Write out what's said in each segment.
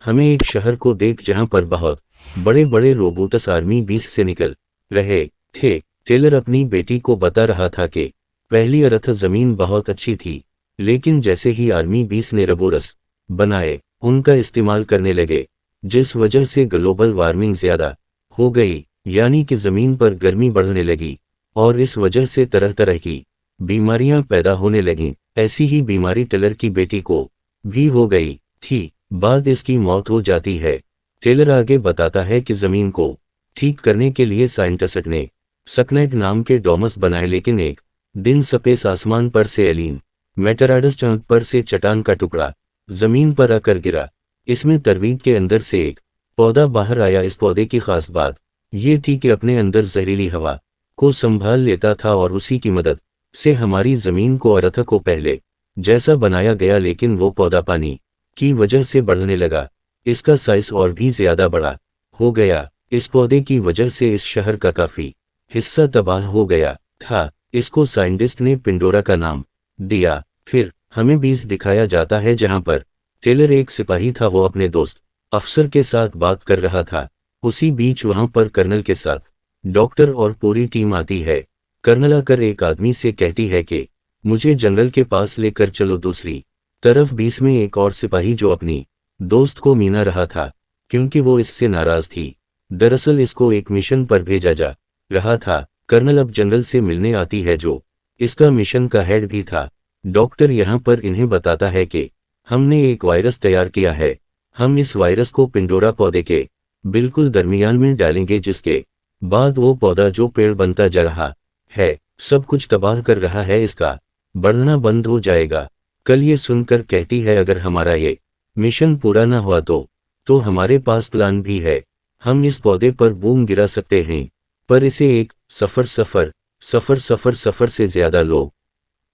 हमें एक शहर को देख जहां पर बहुत बड़े बड़े रोबोट्स आर्मी 20 से निकल रहे थे। टेलर अपनी बेटी को बता रहा था कि पहली अर्थ जमीन बहुत अच्छी थी, लेकिन जैसे ही आर्मी 20 ने रोबोट्स बनाए, उनका इस्तेमाल करने लगे, जिस वजह से ग्लोबल वार्मिंग ज्यादा हो गई, यानी कि जमीन पर गर्मी बढ़ने लगी और इस वजह से तरह तरह की बीमारियां पैदा होने लगीं। ऐसी ही बीमारी टेलर की बेटी को भी हो गई थी। बाद इसकी मौत हो जाती है। टेलर आगे बताता है कि जमीन को ठीक करने के लिए साइंटिस्ट ने सकनेट नाम के डोमस बनाए, लेकिन एक दिन स्पेस आसमान पर से एलियन मेटेराइड्स चांद पर से चट्टान का टुकड़ा जमीन पर आकर गिरा। इसमें तरवीद के अंदर से एक पौधा बाहर आया। इस पौधे की खास बात ये थी कि अपने अंदर जहरीली हवा को संभाल लेता था और उसी की मदद से हमारी जमीन को अर्थ को पहले जैसा बनाया गया, लेकिन वो पौधा पानी की वजह से बढ़ने लगा। इसका साइज और भी ज्यादा बड़ा हो गया। इस पौधे की वजह से इस शहर का काफी हिस्सा तबाह हो गया था। इसको साइंटिस्ट ने पिंडोरा का नाम दिया। फिर हमें बीज दिखाया जाता है जहां पर टेलर एक सिपाही था, वो अपने दोस्त अफसर के साथ बात कर रहा था। उसी बीच वहां पर कर्नल के साथ डॉक्टर और पूरी टीम आती है। कर्नल आकर एक आदमी से कहती है कि मुझे जनरल के पास लेकर चलो। दूसरी तरफ 20 में एक और सिपाही जो अपनी दोस्त को मीना रहा था, क्योंकि वो इससे नाराज थी। दरअसल इसको एक मिशन पर भेजा जा रहा था। कर्नल अब जनरल से मिलने आती है, जो इसका मिशन का हेड भी था। डॉक्टर यहाँ पर इन्हें बताता है कि हमने एक वायरस तैयार किया है। हम इस वायरस को पिंडोरा पौधे के बिल्कुल दरमियान में डालेंगे, जिसके बाद वो पौधा जो पेड़ बनता जा रहा है, सब कुछ तबाह कर रहा है, इसका बढ़ना बंद हो जाएगा। कल ये सुनकर कहती है अगर हमारा ये मिशन पूरा ना हुआ तो हमारे पास प्लान भी है। हम इस पौधे पर बूम गिरा सकते हैं, पर इसे एक सफर से ज्यादा लोग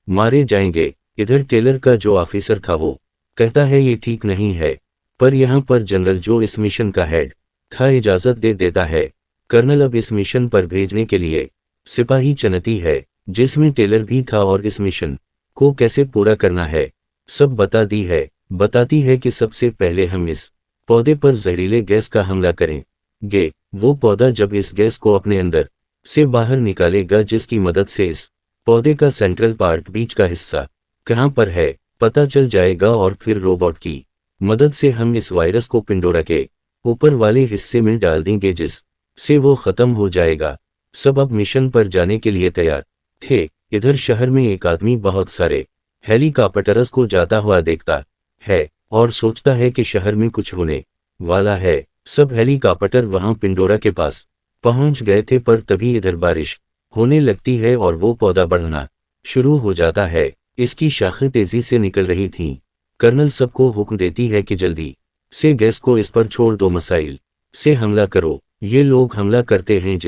मारे जाएंगे। इधर टेलर का जो ऑफिसर था वो कहता है ये ठीक नहीं है, पर यहाँ पर जनरल जो इस मिशन का हेड था इजाजत दे देता है। कर्नल अब इस मिशन पर भेजने के लिए सिपाही चुनती है, जिसमें टेलर भी था, और इस मिशन को कैसे पूरा करना है सब बताती है कि सबसे पहले हम इस पौधे पर जहरीले गैस का हमला करेंगे। वो पौधा जब इस गैस को अपने अंदर से बाहर निकालेगा, जिसकी मदद से इस पौधे का सेंट्रल पार्ट, बीच का हिस्सा कहाँ पर है पता चल जाएगा, और फिर रोबोट की मदद से हम इस वायरस को पिंडोरा के ऊपर वाले हिस्से में डाल देंगे, जिस से वो खत्म हो जाएगा। सब अब मिशन पर जाने के लिए तैयार थे। इधर शहर में एक आदमी बहुत सारे हेलीकॉप्टर्स को जाता हुआ देखता है और सोचता है कि शहर में कुछ होने वाला है। सब हेलीकॉप्टर वहां पिंडोरा के पास पहुंच गए थे, पर तभी इधर बारिश होने लगती है और वो पौधा बढ़ना शुरू हो जाता है। इसकी शाखें तेजी से निकल रही थीं। कर्नल सबको हुक्म देती है कि जल्दी से गैस को इस पर छोड़ दो, मिसाइल से हमला करो। ये लोग हमला करते हैं,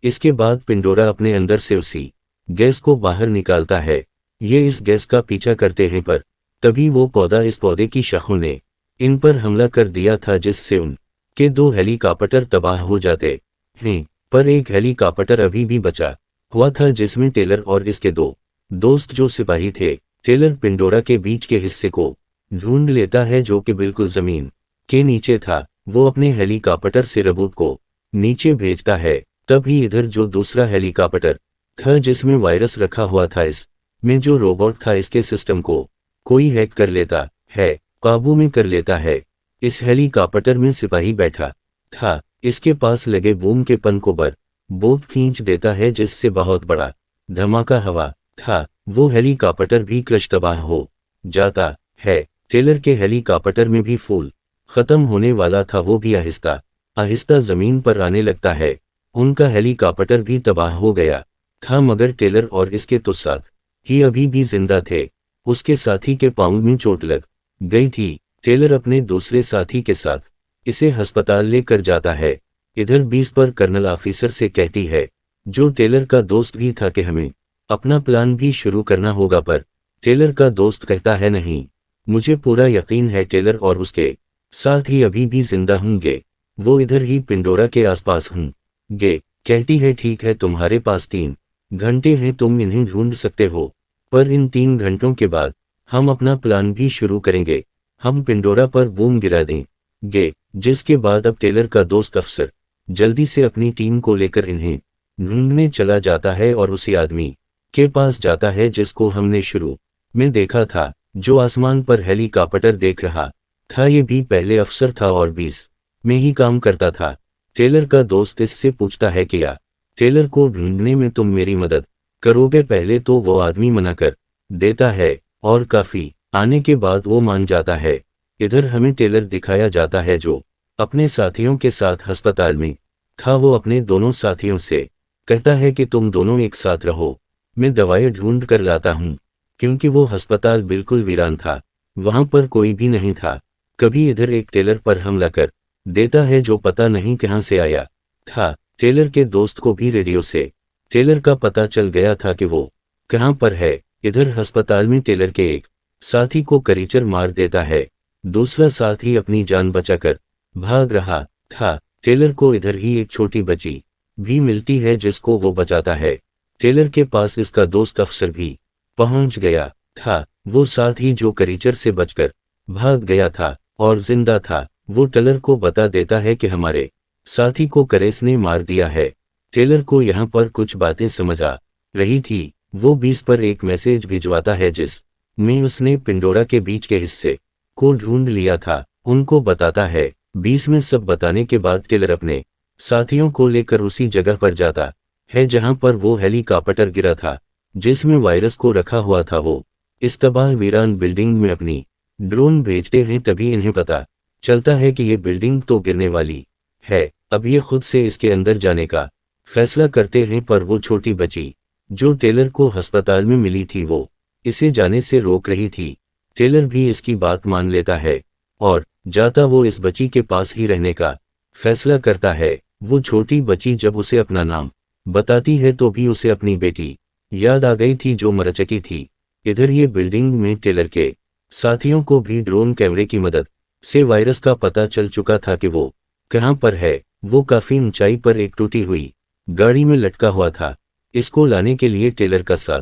इसके बाद पिंडोरा अपने अंदर से उसी गैस को बाहर निकालता है। ये इस गैस का पीछा करते हैं, पर तभी वो पौधा, इस पौधे की शाखों ने इन पर हमला कर दिया था, जिससे उनके 2 हेलीकॉप्टर तबाह हो जाते हैं। पर एक हेलीकॉप्टर अभी भी बचा हुआ था, जिसमें टेलर और इसके 2 दोस्त जो सिपाही थे। टेलर पिंडोरा के बीच के हिस्से को ढूंढ लेता है, जो कि बिल्कुल जमीन के नीचे था। वो अपने हेलीकॉप्टर से रोबोट को नीचे भेजता है। तभी इधर जो दूसरा हेलीकॉप्टर था, जिसमें वायरस रखा हुआ था, इसमें जो रोबोट था, इसके सिस्टम को कोई हैक कर लेता है, काबू में कर लेता है। इस हेलीकॉप्टर में सिपाही बैठा था, इसके पास लगे बूम के पन को बोट खींच देता है, जिससे बहुत बड़ा धमाका हुआ था। वो हेलीकॉप्टर भी क्रश तबाह हो जाता है। टेलर के हेलीकॉप्टर में भी फूल खत्म होने वाला था, वो भी आहिस्ता आहिस्ता जमीन पर आने लगता है। उनका हेलीकॉप्टर भी तबाह हो गया था, मगर टेलर और इसके तो साथ ही अभी भी जिंदा थे। उसके साथी के पांव में चोट लग गई थी। टेलर अपने दूसरे साथी के साथ इसे अस्पताल लेकर जाता है। इधर 20 पर कर्नल ऑफिसर से कहती है, जो टेलर का दोस्त भी था, कि हमें अपना प्लान भी शुरू करना होगा। पर टेलर का दोस्त कहता है नहीं, मुझे पूरा यकीन है टेलर और उसके साथ ही अभी भी जिंदा होंगे। वो इधर ही पिंडोरा के आसपास होंगे। कहती है ठीक है, तुम्हारे पास 3 घंटे हैं, तुम इन्हें ढूंढ सकते हो, पर इन 3 घंटों के बाद हम अपना प्लान भी शुरू करेंगे। हम पिंडोरा पर बूम गिरा दें, गे, जिसके बाद अब टेलर का दोस्त अफसर जल्दी से अपनी टीम को लेकर इन्हें ढूंढने चला जाता है और उसी आदमी के पास जाता है जिसको हमने शुरू में देखा था, जो आसमान पर हेलीकॉप्टर देख रहा था। ये भी पहले अफसर था और 20 में ही काम करता था। टेलर का दोस्त इससे पूछता है कि या टेलर को ढूंढने में तुम मेरी मदद करोगे? पहले तो वो आदमी मना कर देता है और काफी आने के बाद वो मान जाता है। इधर हमें टेलर दिखाया जाता है जो अपने साथियों के साथ अस्पताल में था। वो अपने दोनों साथियों से कहता है कि तुम दोनों एक साथ रहो, मैं दवाएं ढूंढ कर लाता हूं, क्योंकि वो अस्पताल बिल्कुल वीरान था, वहां पर कोई भी नहीं था। कभी इधर एक टेलर पर हमला कर देता है जो पता नहीं कहां से आया था। टेलर के दोस्त को भी रेडियो से टेलर का पता चल गया था कि वो कहां पर है। इधर अस्पताल में टेलर के एक साथी को करीचर मार देता है, दूसरा साथी अपनी जान बचाकर भाग रहा था। टेलर को इधर ही एक छोटी बच्ची भी मिलती है जिसको वो बचाता है। टेलर के पास इसका दोस्त अफसर भी पहुंच गया था, वो साथी जो करीचर से बचकर भाग गया था और जिंदा था। वो टेलर को बता देता है कि हमारे साथी को करेस ने मार दिया है। टेलर को यहाँ पर कुछ बातें समझ आ रही थी। वो 20 पर एक मैसेज भिजवाता है जिसमें उसने पिंडोरा के बीच के हिस्से को ढूंढ लिया था। उनको बताता है। 20 में सब बताने के बाद टेलर अपने साथियों को लेकर उसी जगह पर जाता है जहां पर वो हेलीकॉप्टर गिरा था जिसमें वायरस को रखा हुआ था। वो इस तबाह वीरान बिल्डिंग में अपनी ड्रोन भेजते हैं, तभी इन्हें पता चलता है कि ये बिल्डिंग तो गिरने वाली है। अब ये खुद से इसके अंदर जाने का फैसला करते हैं, पर वो छोटी बच्ची जो टेलर को अस्पताल में मिली थी वो इसे जाने से रोक रही थी। टेलर भी इसकी बात मान लेता है और जाता वो इस बच्ची के पास ही रहने का फैसला करता है। वो छोटी बच्ची जब उसे अपना नाम बताती है तो भी उसे अपनी बेटी याद आ गई थी जो मर चुकी थी। इधर ये बिल्डिंग में टेलर के साथियों को भी ड्रोन कैमरे की मदद से वायरस का पता चल चुका था कि वो कहां पर है। वो काफी ऊंचाई पर एक टूटी हुई गाड़ी में लटका हुआ था। इसको लाने के लिए टेलर का साथ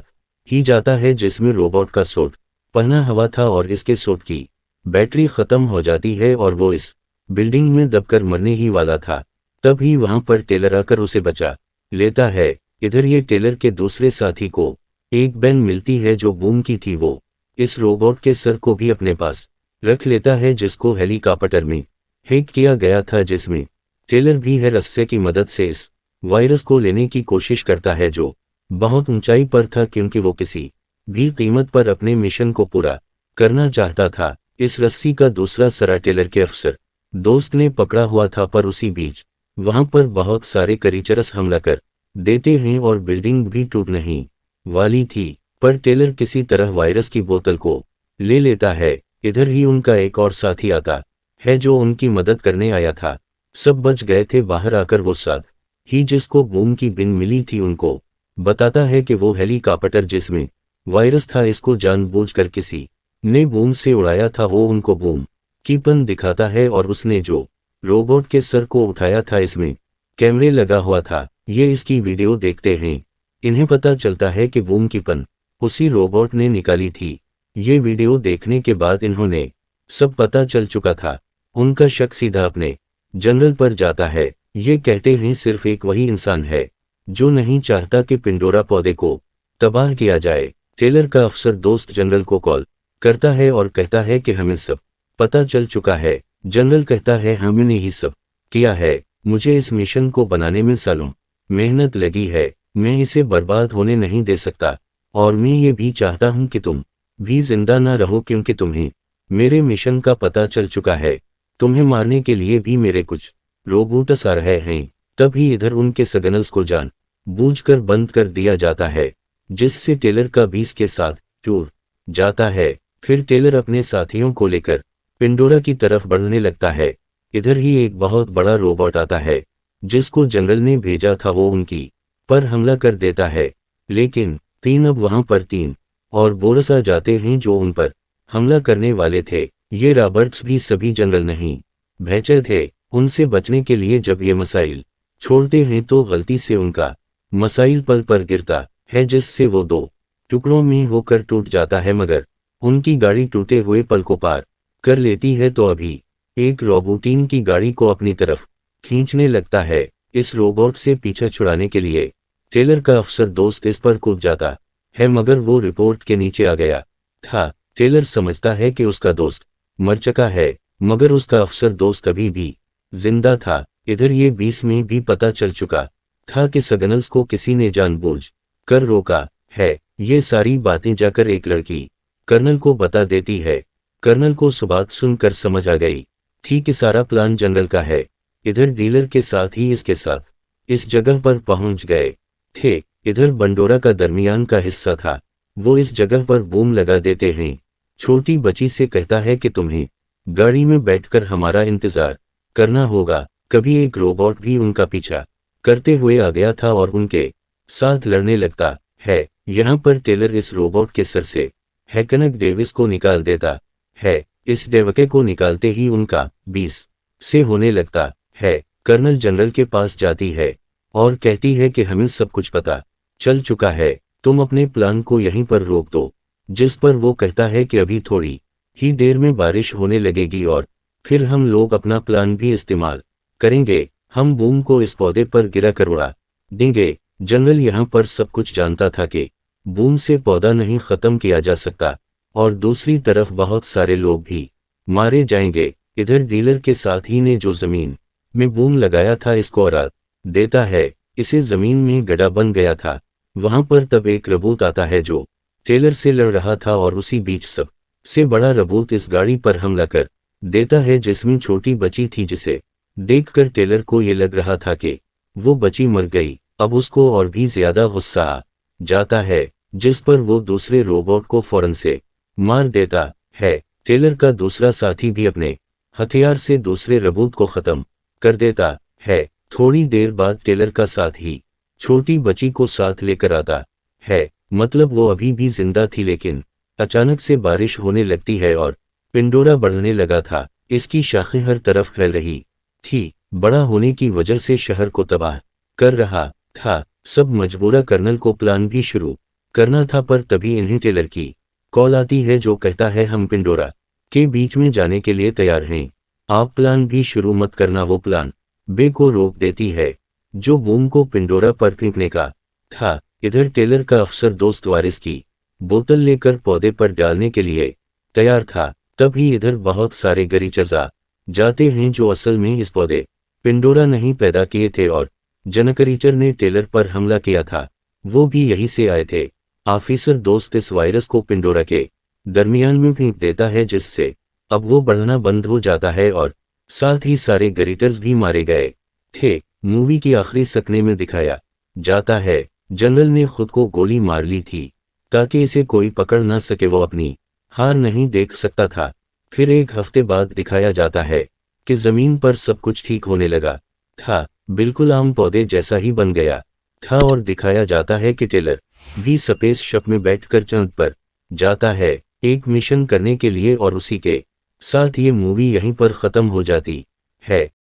ही जाता है जिसमें रोबोट का सूट पहना हुआ था और इसके सूट की बैटरी खत्म हो जाती है और वो इस बिल्डिंग में दबकर मरने ही वाला था। तभी वहां पर टेलर आकर उसे बचा लेता है। इधर ये टेलर के दूसरे साथी को एक बैन मिलती है जो बूम की थी। वो इस रोबोट के सर को भी अपने पास रख लेता है जिसको हेलीकॉप्टर में हैक किया गया था, जिसमें टेलर भी है रस्से की मदद से इस वायरस को लेने की कोशिश करता है जो बहुत ऊंचाई पर था, क्योंकि वो किसी भी कीमत पर अपने मिशन को पूरा करना चाहता था। इस रस्सी का दूसरा सरा टेलर के अफसर दोस्त ने पकड़ा हुआ था, पर उसी बीच वहां पर बहुत सारे करीचरस हमला कर देते हैं और बिल्डिंग भी टूट नहीं वाली थी, पर टेलर किसी तरह वायरस की बोतल को ले लेता है। इधर ही उनका एक और साथी आता है जो उनकी मदद करने आया था। सब बच गए थे बाहर आकर। वो साथ ही जिसको बूम की बिन मिली थी उनको बताता है कि वो हेलीकॉप्टर जिसमें वायरस था इसको जानबूझकर किसी ने बूम से उड़ाया था। वो उनको बूम की पिन दिखाता है और उसने जो रोबोट के सर को उठाया था इसमें कैमरे लगा हुआ था। ये इसकी वीडियो देखते हैं। इन्हें पता चलता है कि बूम की पिन उसी रोबोट ने निकाली थी। ये वीडियो देखने के बाद इन्होंने सब पता चल चुका था। उनका शक सीधा अपने जनरल पर जाता है। ये कहते हैं सिर्फ एक वही इंसान है जो नहीं चाहता कि पिंडोरा पौधे को तबाह किया जाए। टेलर का अफसर दोस्त जनरल को कॉल करता है और कहता है कि हमें सब पता चल चुका है। जनरल कहता है हमने ही सब किया है, मुझे इस मिशन को बनाने में सालों मेहनत लगी है, मैं इसे बर्बाद होने नहीं दे सकता और मैं ये भी चाहता हूं कि तुम भी जिंदा ना रहो, क्योंकि तुम्हें मेरे मिशन का पता चल चुका है। तुम्हें मारने के लिए भी मेरे कुछ रोबोट्स आ रहे हैं। तभी इधर उनके सिग्नल्स को जान बूझकर बंद कर दिया जाता है, जिससे टेलर का 20 के साथ टूट जाता है। फिर टेलर अपने साथियों को लेकर पिंडोरा की तरफ बढ़ने लगता है। इधर ही एक बहुत बड़ा रोबोट आता है जिसको जनरल ने भेजा था। वो उनकी पर हमला कर देता है, लेकिन अब वहां पर 3 और बोरस आ जाते हैं जो उन पर हमला करने वाले थे। ये रॉबर्ट्स भी सभी जनरल नहीं भैचे थे। उनसे बचने के लिए जब ये मिसाइल छोड़ते हैं तो गलती से उनका मिसाइल पल पर गिरता है, जिससे वो 2 टुकड़ों में होकर टूट जाता है, मगर उनकी गाड़ी टूटे हुए पल को पार कर लेती है। तो अभी एक रोबोटिन की गाड़ी को अपनी तरफ खींचने लगता है। इस रोबोट से पीछा छुड़ाने के लिए टेलर का अफसर दोस्त इस पर कूद जाता है, मगर वो रिपोर्ट के नीचे आ गया था। टेलर समझता है कि उसका दोस्त मर चुका है, मगर उसका अफसर दोस्त अभी भी जिंदा था। इधर ये 20 में भी पता चल चुका था कि सिग्नल्स को किसी ने जानबूझ कर रोका है। ये सारी बातें जाकर एक लड़की कर्नल को बता देती है। कर्नल को सुबात सुनकर समझ आ गई थी कि सारा प्लान जनरल का है। इधर डीलर के साथ ही इसके साथ इस जगह पर पहुंच गए थे। इधर बंडोरा का दरमियान का हिस्सा था। वो इस जगह पर बूम लगा देते हैं। छोटी बच्ची से कहता है कि तुम्हें गाड़ी में बैठकर हमारा इंतजार करना होगा। कभी एक रोबोट भी उनका पीछा करते हुए आ गया था और उनके साथ लड़ने लगता है। यहाँ पर टेलर इस रोबोट के सर से हैकनक डेविस को निकाल देता है। इस डेवके को निकालते ही उनका 20 से होने लगता है। कर्नल जनरल के पास जाती है और कहती है कि हमें सब कुछ पता चल चुका है, तुम अपने प्लान को यहीं पर रोक दो। जिस पर वो कहता है कि अभी थोड़ी ही देर में बारिश होने लगेगी और फिर हम लोग अपना प्लान भी इस्तेमाल करेंगे। हम बूम को इस पौधे पर गिरा कर उड़ा देंगे। जनरल यहाँ पर सब कुछ जानता था कि बूम से पौधा नहीं खत्म किया जा सकता और दूसरी तरफ बहुत सारे लोग भी मारे जाएंगे। इधर डीलर के साथ ही ने जो जमीन में बूम लगाया था इसको हरा देता है। इसे जमीन में गड्ढा बन गया था। वहां पर तब एक रबूत आता है जो टेलर से लड़ रहा था और उसी बीच सब से बड़ा रबूत इस गाड़ी पर हमला कर देता है जिसमें छोटी बच्ची थी, जिसे देखकर टेलर को ये लग रहा था कि वो बच्ची मर गई। अब उसको और भी ज्यादा गुस्सा आ जाता है, जिस पर वो दूसरे रोबोट को फौरन से मार देता है। टेलर का दूसरा साथी भी अपने हथियार से दूसरे रबूत को खत्म कर देता है। थोड़ी देर बाद टेलर का साथी छोटी बच्ची को साथ लेकर आता है। मतलब वो अभी भी जिंदा थी, लेकिन अचानक से बारिश होने लगती है और पिंडोरा बढ़ने लगा था। इसकी शाखें हर तरफ फैल रही थी। बड़ा होने की वजह से शहर को तबाह कर रहा था। सब मजबूरा कर्नल को प्लान भी शुरू करना था, पर तभी इन्हें टेलर की कॉल आती है जो कहता है हम पिंडोरा के बीच में जाने के लिए तैयार हैं, आप प्लान भी शुरू मत करना। वो प्लान बे को रोक देती है जो बूम को पिंडोरा पर फेंकने का था। इधर टेलर का अफसर दोस्त वारिस की बोतल लेकर पौधे पर डालने के लिए तैयार था। तभी इधर बहुत सारे गरीचर्स आ जाते हैं जो असल में इस पौधे पिंडोरा नहीं पैदा किए थे और जनकरीचर ने टेलर पर हमला किया था, वो भी यहीं से आए थे। ऑफिसर दोस्त इस वायरस को पिंडोरा के दरमियान में फेंक देता है, जिससे अब वो बढ़ना बंद हो जाता है और साथ ही सारे गरीटर्स भी मारे गए थे। मूवी की आखिरी सकने में दिखाया जाता है जनरल ने खुद को गोली मार ली थी ताकि इसे कोई पकड़ ना सके। वो अपनी हार नहीं देख सकता था। फिर एक हफ्ते बाद दिखाया जाता है कि जमीन पर सब कुछ ठीक होने लगा था, बिल्कुल आम पौधे जैसा ही बन गया था। और दिखाया जाता है कि टेलर भी स्पेस शप में बैठकर चांद पर जाता है एक मिशन करने के लिए। और उसी के साथ ये मूवी यहीं पर खत्म हो जाती है।